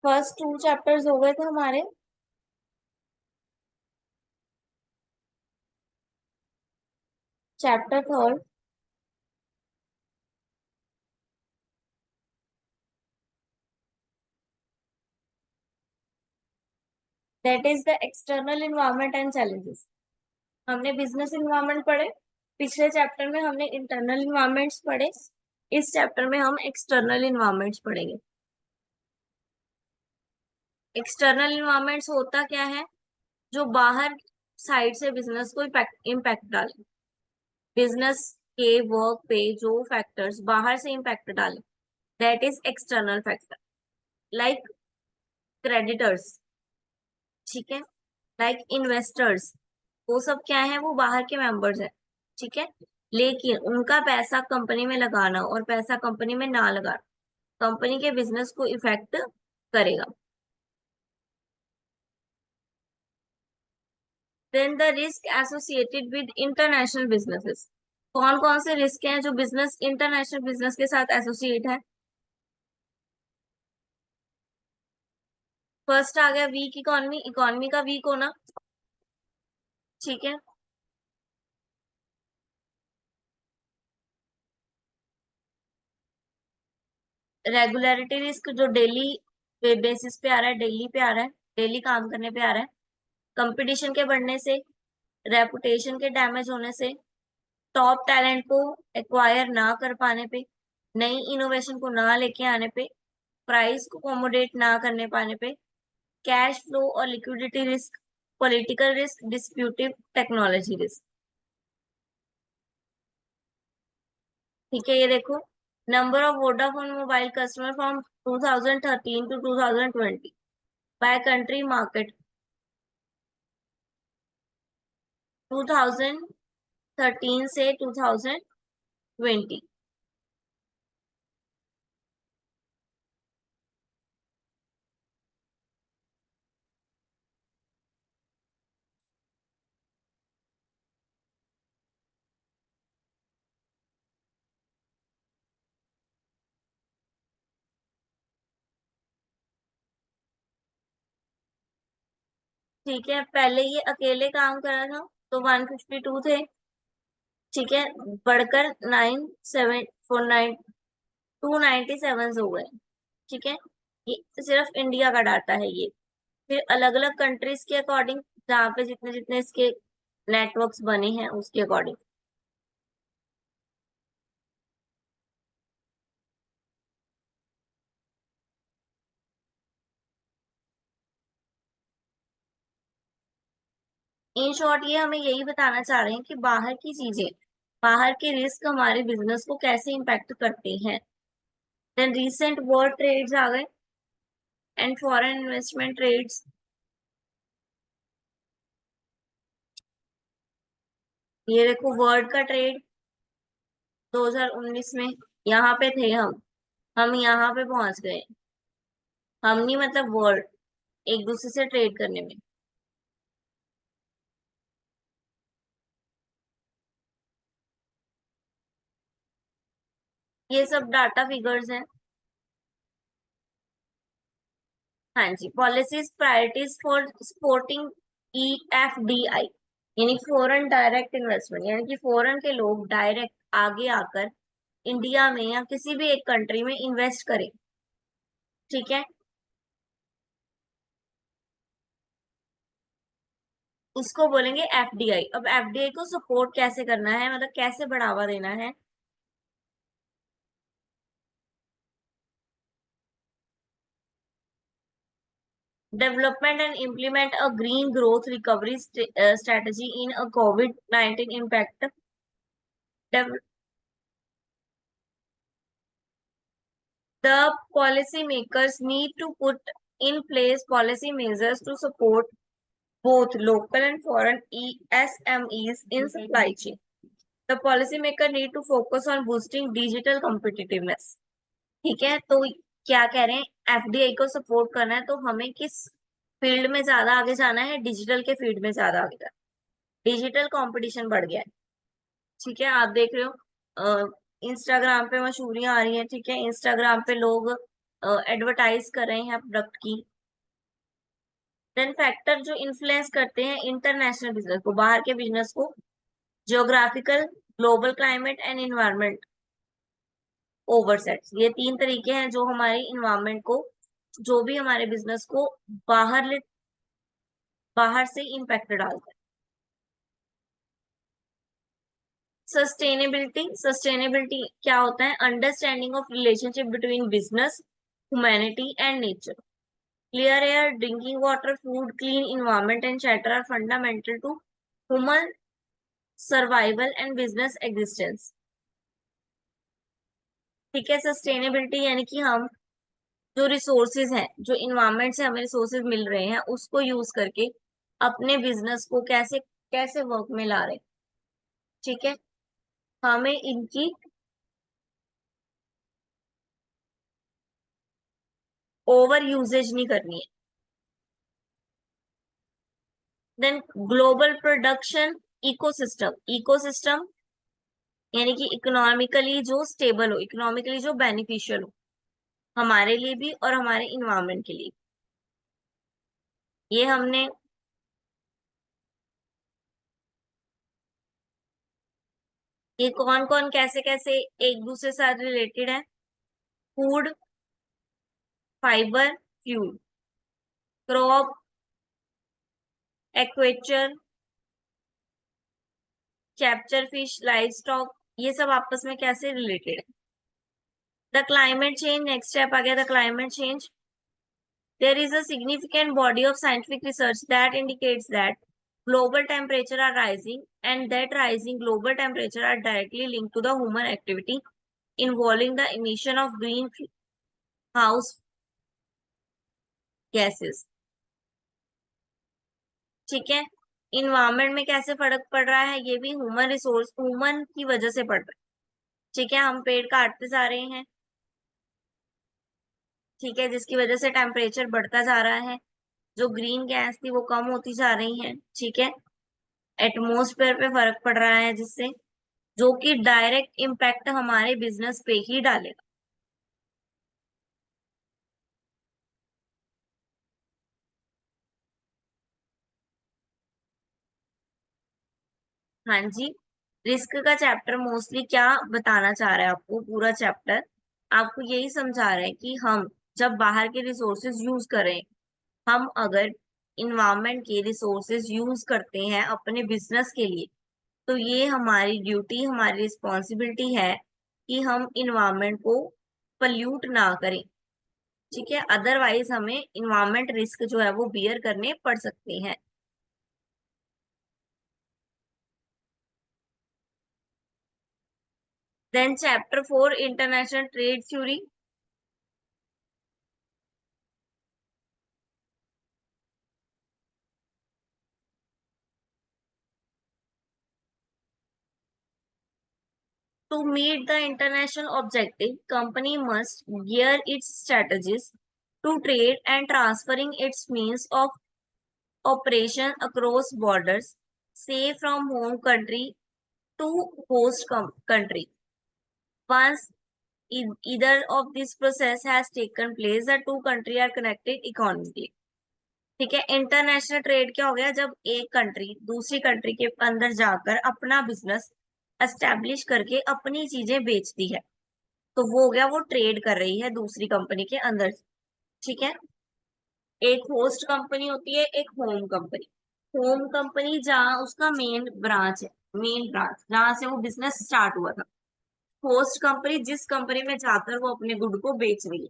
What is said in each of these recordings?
First 2 chapters हो गए थे हमारे। Chapter third, that is the external environment and challenges. हमने बिजनेस इन्वायरमेंट पढ़े, पिछले चैप्टर में हमने इंटरनल इन्वायरमेंट्स पढ़े, इस चैप्टर में हम एक्सटर्नल इन्वायरमेंट्स पढ़ेंगे। एक्सटर्नल इन्वायरमेंट्स होता क्या है? जो बाहर साइड से बिजनेस को इम्पैक्ट डाले, बिजनेस के वर्क पे जो फैक्टर्स बाहर से इम्पैक्ट डाले, that is external factor. Like creditors, ठीक है, लाइक इन्वेस्टर्स, वो सब क्या है? वो बाहर के मेंबर्स हैं, ठीक है, लेकिन उनका पैसा कंपनी में लगाना और पैसा कंपनी में ना लगाना कंपनी के बिजनेस को इफेक्ट करेगा। Then the risk associated with international businesses. कौन कौन से रिस्क हैं जो बिजनेस इंटरनेशनल बिजनेस के साथ एसोसिएट है? फर्स्ट आ गया वीक इकोनॉमी, इकोनॉमी का वीक होना, ठीक है। रेगुलरिटी रिस्क, जो डेली बेसिस पे आ रहा है, डेली पे आ रहा है, डेली काम करने पे आ रहा है। कंपटीशन के बढ़ने से, रेपुटेशन के डैमेज होने से, टॉप टैलेंट को एक्वायर ना कर पाने पे, नई इनोवेशन को ना लेके आने पे, प्राइस को अकोमोडेट ना करने पाने पे, कैश फ्लो और liquidity risk, political risk, disruptive technology risk. ठीक है, ये देखो, number of Vodafone mobile customer from 2013 to 2020 by country market, 2013 से 2020। ठीक है, पहले ये अकेले काम करा था तो 152 थे, ठीक है, बढ़कर 297 हो गए, ठीक है। ये सिर्फ इंडिया का डाटा है ये। फिर अलग अलग कंट्रीज के अकॉर्डिंग, जहाँ पे जितने जितने इसके नेटवर्क्स बने हैं उसके अकॉर्डिंग। इन शॉर्ट ये हमें यही बताना चाह रहे हैं कि बाहर की चीजें, बाहर के रिस्क हमारे बिजनेस को कैसे इम्पैक्ट करते हैं। देन रिसेंट वर्ल्ड ट्रेड्स आ गए एंड फॉरेन इन्वेस्टमेंट ट्रेड्स। ये देखो वर्ल्ड का ट्रेड 2019 में, यहाँ पे थे हम यहाँ पे पहुंच गए। हम नहीं, मतलब वर्ल्ड, एक दूसरे से ट्रेड करने में। ये सब डाटा फिगर्स हैं। हाँ जी, policies priorities for supporting EFDI, यानी फॉरेन डायरेक्ट इन्वेस्टमेंट, यानी कि फॉरेन के लोग डायरेक्ट आगे आकर इंडिया में या किसी भी एक कंट्री में इन्वेस्ट करें, ठीक है। उसको बोलेंगे FDI। अब FDI को सपोर्ट कैसे करना है, मतलब कैसे बढ़ावा देना है? Development and implement a green growth recovery strategy in a COVID-19 impact। The policy makers need to put in place policy measures to support both local and foreign SMEs in supply chain। The policy maker need to focus on boosting digital competitiveness। ठीक है, तो क्या कह रहे हैं? FDI को support करना है तो हमें किस फील्ड में ज्यादा आगे जाना है? डिजिटल के फील्ड में ज्यादा आगे जाना है। डिजिटल कंपटीशन बढ़ गया है, ठीक है। आप देख रहे हो इंस्टाग्राम पे मशहूरियां आ रही हैं, ठीक है, इंस्टाग्राम पे लोग एडवर्टाइज कर रहे हैं प्रोडक्ट की। देन फैक्टर जो इन्फ्लुएंस करते हैं इंटरनेशनल बिजनेस को, बाहर के बिजनेस को, geographical, global climate and environment oversets. ये तीन तरीके हैं जो हमारे इन्वायरमेंट को, जो भी हमारे बिजनेस को बाहर से इम्पैक्ट डालता है। सस्टेनेबिलिटी क्या होता है? Understanding of relationship between business, humanity and nature. Clear air, drinking water, food, clean environment and shelter are fundamental to human survival and business existence. ठीक है, सस्टेनेबिलिटी यानी कि हम जो रिसोर्सेज हैं, जो इन्वायरमेंट से हमें रिसोर्सेज मिल रहे हैं, उसको यूज करके अपने बिजनेस को कैसे कैसे वर्क में ला रहे हैं। ठीक है, हमें इनकी ओवर यूजेज नहीं करनी है। Then global production ecosystem. Ecosystem यानी कि इकोनॉमिकली जो स्टेबल हो, इकोनॉमिकली जो बेनिफिशियल हो हमारे लिए भी और हमारे इन्वायरमेंट के लिए। ये हमने ये कौन कौन कैसे कैसे एक दूसरे से साथ रिलेटेड है? Food, fibre, fuel, crop, aquaculture, capture fish, livestock, ये सब आपस में कैसे रिलेटेड है? The climate change, next step आ गया the climate change. There is a significant body of scientific research that indicates that global temperature are rising and that rising global temperature are directly linked to the human activity involving the emission of greenhouse gases। ठीक है, environment में कैसे फर्क पड़ रहा है? ये भी ह्यूमन की वजह से पड़ रहा है। ठीक है, हम पेड़ काटते जा रहे हैं, ठीक है, जिसकी वजह से टेम्परेचर बढ़ता जा रहा है, जो ग्रीन गैस थी वो कम होती जा रही है। ठीक है, एटमोस्फेयर पे फर्क पड़ रहा है जिससे, जो कि डायरेक्ट इम्पैक्ट हमारे बिजनेस पे ही डालेगा। हाँ जी, रिस्क का चैप्टर मोस्टली क्या बताना चाह रहा है आपको? पूरा चैप्टर आपको यही समझा रहा है कि हम जब बाहर के रिसोर्सेज यूज करें, हम अगर इन्वायरमेंट के रिसोर्सेज यूज करते हैं अपने बिजनेस के लिए, तो ये हमारी ड्यूटी, हमारी रिस्पॉन्सिबिलिटी है कि हम इन्वायरमेंट को पल्यूट ना करें। ठीक है, अदरवाइज हमें इन्वायरमेंट रिस्क जो है वो बियर करने पड़ सकते हैं। Then chapter 4 international trade theory. To meet the international objective, company must gear its strategies to trade and transferring its means of operation across borders, say from home country to host country. Once either of this process has taken place, the two countries are connected economically। ठीक है, international trade क्या हो गया? जब एक country दूसरी country के अंदर जाकर अपना बिजनेस एस्टेब्लिश करके अपनी चीजें बेचती है, तो वो हो गया, वो ट्रेड कर रही है दूसरी कंपनी के अंदर। ठीक है, एक होस्ट कंपनी होती है, एक होम कंपनी। होम कंपनी जहाँ उसका मेन ब्रांच है, मेन ब्रांच जहाँ से वो बिजनेस स्टार्ट हुआ था। होस्ट कंपनी जिस कंपनी में जाकर वो अपने गुड को बेच रही है।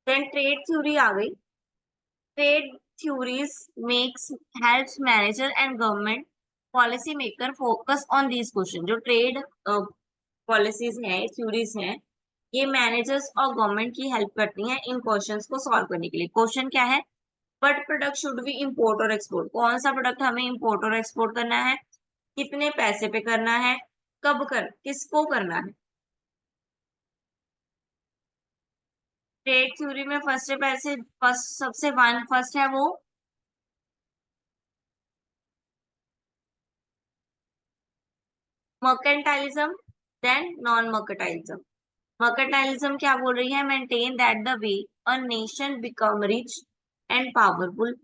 देन ट्रेड थ्योरी आ गई। Trade theories makes helps manager and government policy maker focus on these question. जो ट्रेड पॉलिसीज हैं, थ्योरीज हैं, ये मैनेजर्स और गवर्नमेंट की हेल्प करती हैं इन क्वेश्चंस को सॉल्व करने के लिए। क्वेश्चन क्या है? What product should be import और एक्सपोर्ट? कौन सा प्रोडक्ट हमें इंपोर्ट और एक्सपोर्ट करना है, कितने पैसे पे करना है, कब कर, किसको करना है। ट्रेड थ्योरी में फर्स्ट पैसे, फर्स्ट सबसे वन फर्स्ट है वो मर्केंटाइलिज्म, देन नॉन मर्केंटाइलिज्म। मर्केंटाइलिज्म क्या बोल रही है? Maintain that the way a nation become rich and powerful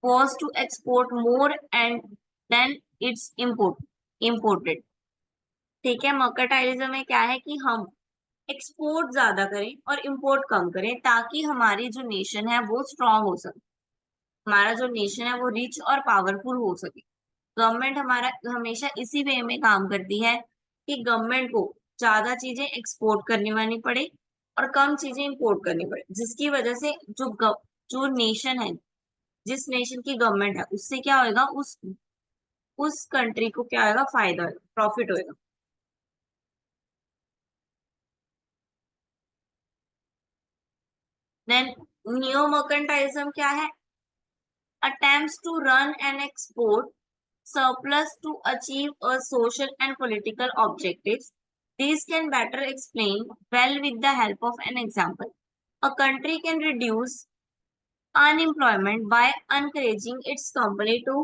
was to export more and then it's imported। ठीक है, मर्केंटाइलिज्म में क्या है कि हम एक्सपोर्ट ज्यादा करें और इंपोर्ट कम करें ताकि हमारी जो नेशन है वो स्ट्रांग हो सके, हमारा जो नेशन है वो रिच और पावरफुल हो सके। गवर्नमेंट हमारा हमेशा इसी वे में काम करती है कि गवर्नमेंट को ज्यादा चीजें एक्सपोर्ट करनी वानी पड़े और कम चीजें इंपोर्ट करनी पड़े, जिसकी वजह से जो नेशन है, जिस नेशन की गवर्नमेंट है, उससे क्या होगा, उस कंट्री को क्या होगा, फायदा होगा, प्रॉफिट होगा। देन नियो मर्केंटाइलिज्म क्या है? attempts to run and export surplus to achieve a social and political objectives. These can better explain well with the help of an example. A country can reduce unemployment by encouraging its company to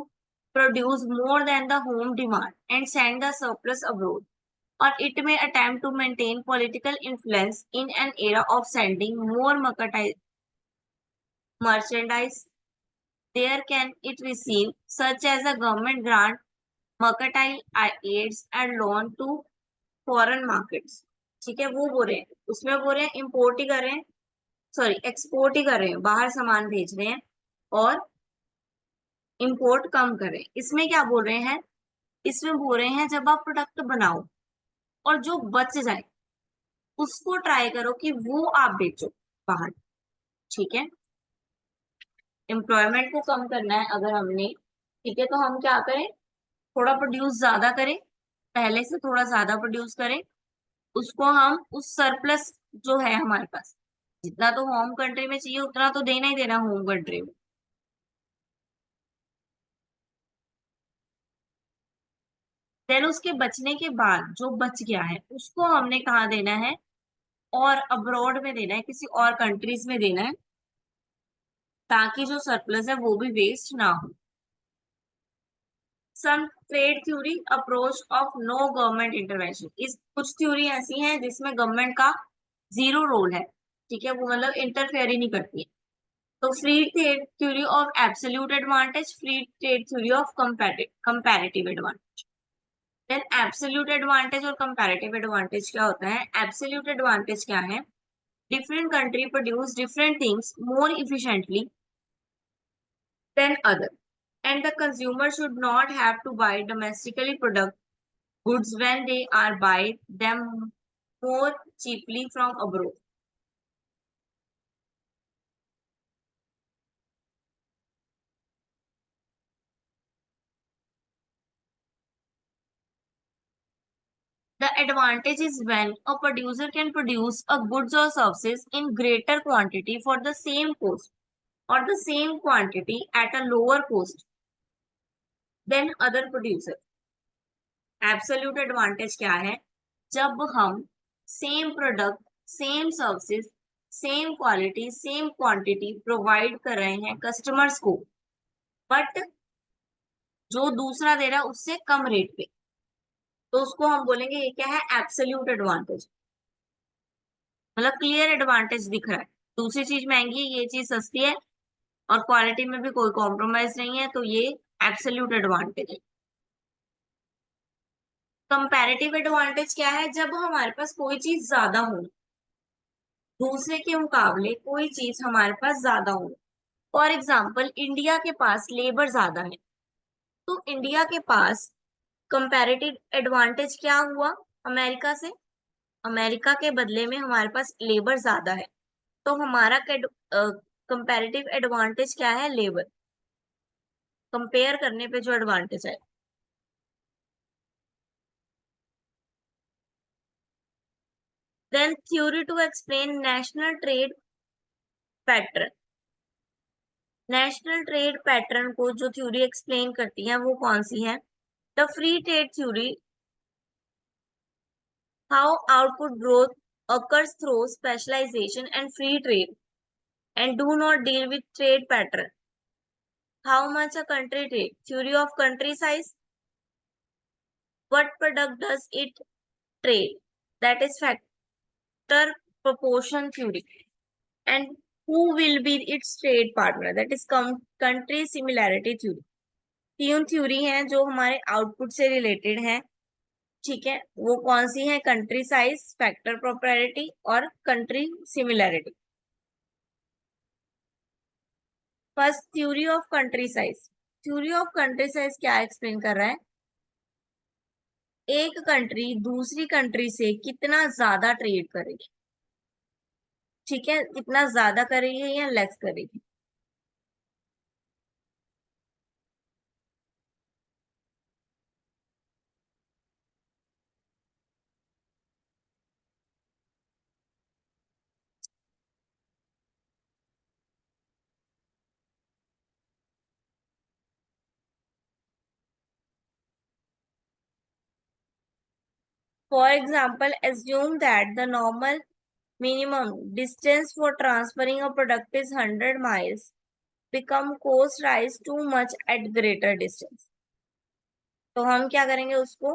produce more than the home demand and send the surplus abroad. Or it may attempt to maintain political influence in an era of sending more merchandise. There can it receive, such as a government grant, mercantile aids and loan to foreign markets. ठीक है, वो बोल रहे हैं, उसमें बोल रहे हैं इंपोर्ट ही कर रहे हैं, सॉरी एक्सपोर्ट ही कर रहे हैं, बाहर सामान भेज रहे हैं और इंपोर्ट कम कर रहे हैं। इसमें क्या बोल रहे हैं? इसमें बोल रहे हैं जब आप प्रोडक्ट बनाओ और जो बच जाए उसको ट्राई करो कि वो आप बेचो बाहर। ठीक है, एम्प्लॉयमेंट को कम करना है अगर हमने, ठीक है, तो हम क्या करें, थोड़ा प्रोड्यूस ज्यादा करें, पहले से थोड़ा ज्यादा प्रोड्यूस करें, उसको हम उस सरप्लस जो है हमारे पास, जितना तो होम कंट्री में चाहिए उतना तो देना ही देना होम कंट्री में। देन उसके बचने के बाद जो बच गया है उसको हमने कहाँ देना है? और अब्रॉड में देना है, किसी और कंट्रीज में देना है, ताकि जो सरप्लस है वो भी वेस्ट ना हो। Some trade theory approach of no government intervention. इस कुछ थ्योरी ऐसी हैं जिसमें गवर्नमेंट का जीरो रोल है, ठीक है, वो मतलब इंटरफेयर ही नहीं करती है। तो free trade theory of absolute advantage, free trade theory of comparative advantage. Then absolute advantage और कंपैरेटिव एडवांटेज क्या होता है? एब्सोल्यूट एडवांटेज क्या है? Different country produce different things more efficiently than other and the consumer should not have to buy domestically product goods when they are buy them more cheaply from abroad. The advantage is when a producer can produce a goods or services in greater quantity for the same cost or the same quantity at a lower cost than other producer. Absolute advantage क्या है? जब हम same product, same services, same quality, same quantity provide कर रहे हैं customers को, but जो दूसरा दे रहा है उससे कम रेट पे, तो उसको हम बोलेंगे ये क्या है? Absolute advantage. मतलब क्लियर एडवांटेज दिख रहा है, दूसरी चीज महंगी है, ये चीज सस्ती है और क्वालिटी में भी कोई कॉम्प्रोमाइज नहीं है, तो ये एब्सोल्यूट एडवांटेज है। कंपैरेटिव एडवांटेज क्या है? जब हमारे पास कोई चीज ज्यादा हो, दूसरे के मुकाबले कोई चीज हमारे पास ज्यादा हो। फॉर एग्जाम्पल इंडिया के पास लेबर ज्यादा है, तो इंडिया के पास कंपैरेटिव एडवांटेज क्या हुआ अमेरिका से? अमेरिका के बदले में हमारे पास लेबर ज्यादा है, तो हमारा कंपैरेटिव एडवांटेज क्या है? लेबर। कंपेयर करने पे जो एडवांटेज है। Then theory to explain national trade pattern. National trade pattern को जो थ्योरी एक्सप्लेन करती है वो कौन सी है? The free trade theory, how output growth occurs through specialization and free trade and do not deal with trade pattern. How much a country trade? Theory of country size. What product does it trade? That is factor proportion theory. And who will be its trade partner? That is country similarity theory. तीन theory हैं जो हमारे output से related हैं, ठीक है। वो कौन सी है? कंट्री साइज, फैक्टर प्रॉपर्टी और country similarity. First theory of country size. Theory of country size क्या एक्सप्लेन कर रहा है? एक कंट्री दूसरी कंट्री से कितना ज्यादा ट्रेड करेगी, ठीक है, कितना ज्यादा करेगी या लेस करेगी। For example, assume that the normal minimum distance for transferring a product is 100 miles, become cost rise too much at greater distance। तो हम क्या करेंगे? उसको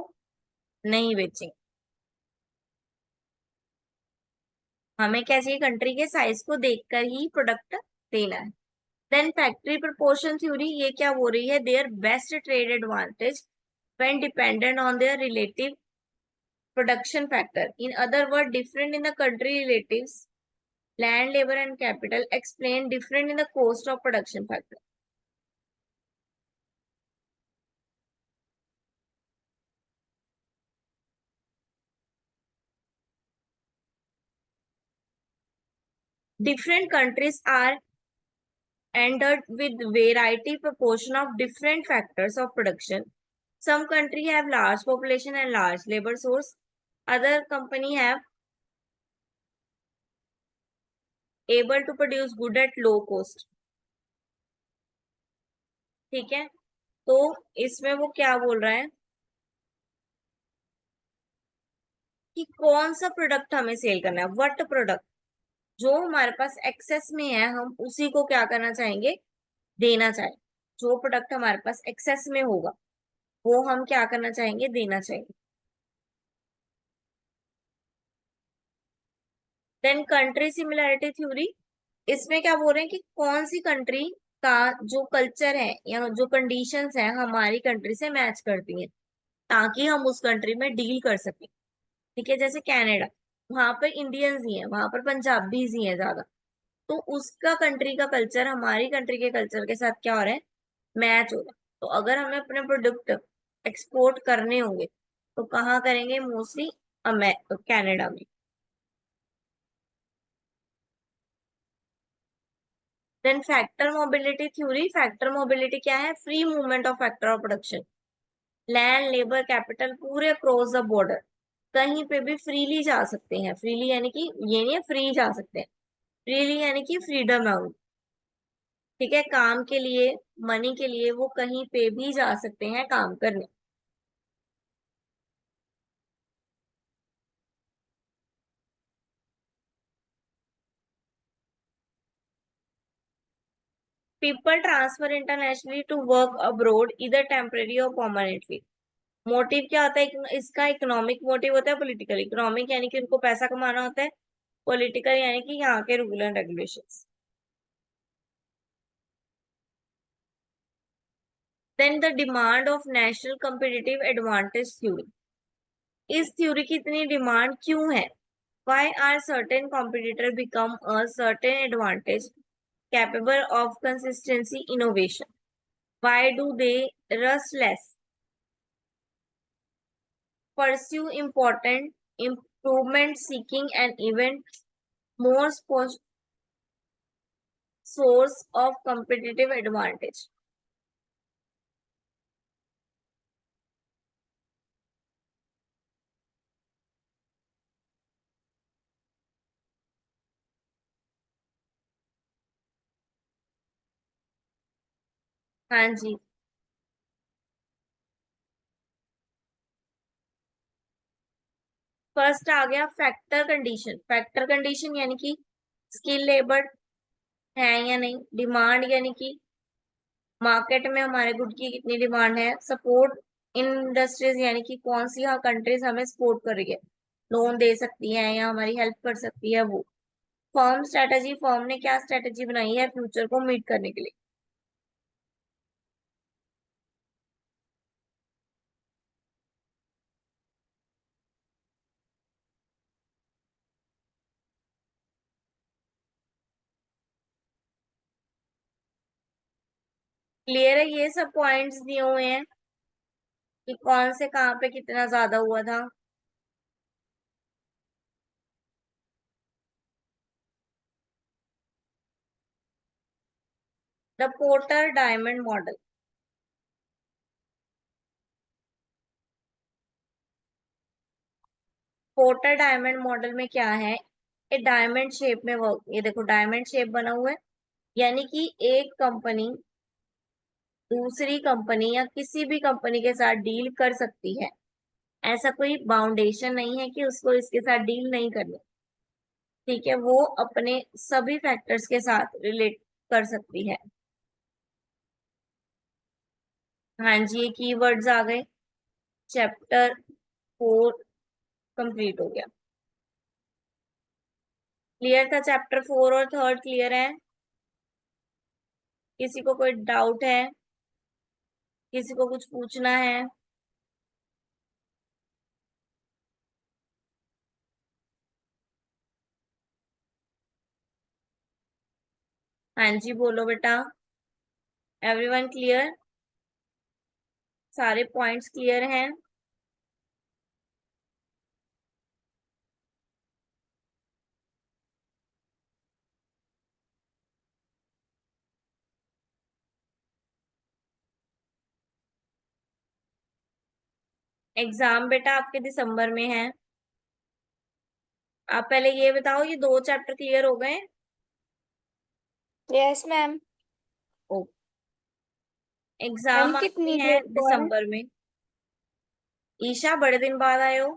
नहीं बेचेंगे। हमें क्या चाहिए? कंट्री के साइज को देखकर ही प्रोडक्ट देना है। देन फैक्ट्री प्रपोर्शन थ्योरी, ये क्या बोल रही है? Their best trade advantage when dependent on their relative production factor. In other words, different in the country relatives, land, labor and capital explain different in the cost of production factor. Different countries are endowed with variety proportion of different factors of production. Some country have large population and large labor source. Other company have able to produce good at low cost। ठीक है, तो इसमें वो क्या बोल रहा है कि कौन सा प्रोडक्ट हमें सेल करना है। व्हाट प्रोडक्ट, जो हमारे पास एक्सेस में है हम उसी को क्या करना चाहेंगे? देना चाहेंगे। जो प्रोडक्ट हमारे पास एक्सेस में होगा वो हम क्या करना चाहेंगे? देना चाहेंगे। देन कंट्री सिमिलैरिटी थ्योरी, इसमें क्या बोल रहे हैं कि कौन सी कंट्री का जो कल्चर है या जो कंडीशंस है हमारी कंट्री से मैच करती हैं, ताकि हम उस कंट्री में डील कर सकें। ठीक है, जैसे कनाडा, वहां पर इंडियंस ही हैं, वहां पर पंजाबीज ही हैं ज्यादा, तो उसका कंट्री का कल्चर हमारी कंट्री के कल्चर के साथ क्या हो रहा है? मैच हो रहा है। तो अगर हमें अपने प्रोडक्ट एक्सपोर्ट करने होंगे तो कहाँ करेंगे? मोस्टली कनाडा में। Then factor mobility theory. Factor mobility क्या है? Free movement of factor of production, land, labour, capital पूरे अक्रॉस द बॉर्डर, कहीं पे भी फ्रीली जा सकते हैं। फ्रीली यानी कि ये नहीं है फ्री जा सकते हैं, फ्रीली यानी कि फ्रीडम है उनको। ठीक है, काम के लिए, मनी के लिए वो कहीं पे भी जा सकते हैं काम करने। People transfer internationally to work abroad, इधर टेम्परेरी और परमानेंटली। मोटिव क्या होता है इसका? इकोनॉमिक मोटिव होता है, पॉलिटिकल। इकोनॉमिक यानी कि उनको पैसा कमाना होता है, पॉलिटिकल यानी कि यहाँ के rule and regulations. Then the demand of national competitive advantage theory. इस थ्योरी की इतनी डिमांड क्यों है? Why are certain competitors become a certain advantage capable of consistency innovation? Why do they rush less, pursue important improvement seeking and even more source of competitive advantage? हाँ जी, first आ गया factor condition. Factor condition यानी कि skill labour है या नहीं, demand यानी कि market में हमारे गुड की कितनी डिमांड है, सपोर्ट इंडस्ट्रीज यानी कि कौन सी कंट्रीज हमें सपोर्ट कर रही है, लोन दे सकती है या हमारी हेल्प कर सकती है वो। फर्म स्ट्रेटेजी, फर्म ने क्या स्ट्रेटेजी बनाई है फ्यूचर को मीट करने के लिए। क्लियर है, ये सब पॉइंट्स दिए हुए हैं कि कौन से कहाँ पे कितना ज्यादा हुआ था। The porter diamond model. Porter diamond model में क्या है, ये डायमंड शेप में वर्क, ये देखो डायमंड शेप बना हुआ है, यानी कि एक कंपनी दूसरी कंपनी या किसी भी कंपनी के साथ डील कर सकती है। ऐसा कोई बाउंडेशन नहीं है कि उसको इसके साथ डील नहीं करनी। ठीक है, वो अपने सभी फैक्टर्स के साथ रिलेट कर सकती है। हाँ जी, ये कीवर्ड्स आ गए। चैप्टर 4 कंप्लीट हो गया। क्लियर था चैप्टर 4 और थर्ड क्लियर है? किसी को कोई डाउट है? किसी को कुछ पूछना है? हाँ जी बोलो बेटा। Everyone clear? सारे पॉइंट्स क्लियर हैं? एग्जाम बेटा आपके दिसंबर में है। आप पहले ये बताओ, ये 2 चैप्टर क्लियर हो गए? Yes ma'am. Oh, ma'am exam आपके कितनी हैं देर को है? दिसंबर में। ईशा, बड़े दिन बाद आए हो।